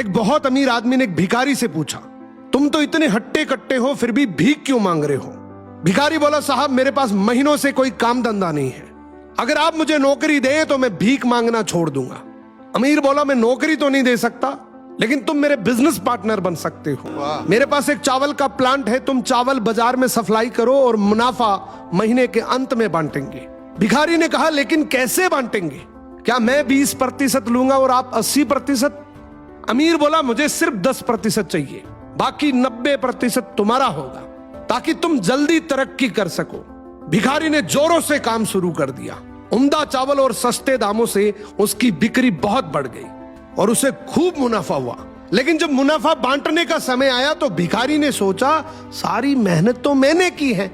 एक बहुत अमीर आदमी ने एक भिखारी से पूछा, तुम तो इतने हट्टे कट्टे हो फिर भी भीख क्यों मांग रहे हो? भिखारी बोला, साहब मेरे पास महीनों से कोई काम धंधा नहीं है, अगर आप मुझे नौकरी दें तो मैं भीख मांगना छोड़ दूंगा। अमीर बोला, मैं नौकरी तो नहीं दे सकता, लेकिन तुम मेरे बिजनेस पार्टनर बन सकते हो। मेरे पास एक चावल का प्लांट है, तुम चावल बाजार में सप्लाई करो और मुनाफा महीने के अंत में बांटेंगे। भिखारी ने कहा, लेकिन कैसे बांटेंगे? क्या मैं 20% लूंगा और आप 80%? अमीर बोला, मुझे सिर्फ 10% चाहिए, बाकी 90% तुम्हारा होगा, ताकि तुम जल्दी तरक्की कर सको। भिखारी ने जोरों से काम शुरू कर दिया। उम्दा चावल और सस्ते दामों से उसकी बिक्री बहुत बढ़ गई और उसे खूब मुनाफा हुआ। लेकिन जब मुनाफा बांटने का समय आया तो भिखारी ने सोचा, सारी मेहनत तो मैंने की है,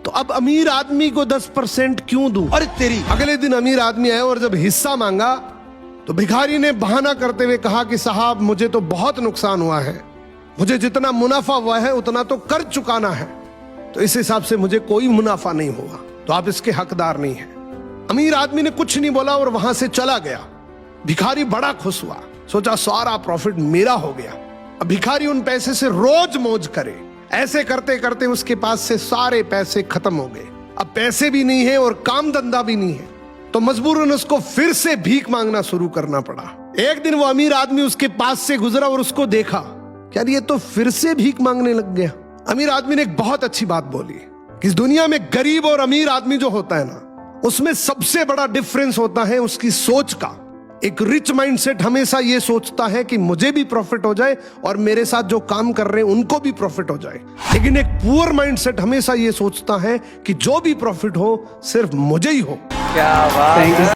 तो अब अमीर आदमी को 10% क्यों दूं? अरे तेरी। अगले दिन अमीर आदमी आया और जब हिस्सा मांगा तो भिखारी ने बहाना करते हुए कहा कि साहब मुझे तो बहुत नुकसान हुआ है, मुझे जितना मुनाफा हुआ है उतना तो कर चुकाना है, तो इस हिसाब से मुझे कोई मुनाफा नहीं हुआ, तो आप इसके हकदार नहीं हैं। अमीर आदमी ने कुछ नहीं बोला और वहां से चला गया। भिखारी बड़ा खुश हुआ, सोचा सारा प्रॉफिट मेरा हो गया। अब भिखारी उन पैसे से रोज मौज करे। ऐसे करते करते उसके पास से सारे पैसे खत्म हो गए। अब पैसे भी नहीं है और काम धंधा भी नहीं है, तो मजबूरन उसको फिर से भीख मांगना शुरू करना पड़ा। एक दिन वो अमीर आदमी उसके पास से गुजरा और उसको देखा, क्या ये तो फिर से भीख मांगने लग गया। अमीर आदमी ने एक बहुत अच्छी बात बोली कि इस दुनिया में गरीब और अमीर आदमी जो होता है ना, उसमें सबसे बड़ा डिफरेंस होता है उसकी सोच का। एक रिच माइंडसेट हमेशा ये सोचता है कि मुझे भी प्रॉफिट हो जाए और मेरे साथ जो काम कर रहे हैं उनको भी प्रॉफिट हो जाए, लेकिन एक पुअर माइंडसेट हमेशा ये सोचता है कि जो भी प्रॉफिट हो सिर्फ मुझे ही हो। क्या बात है।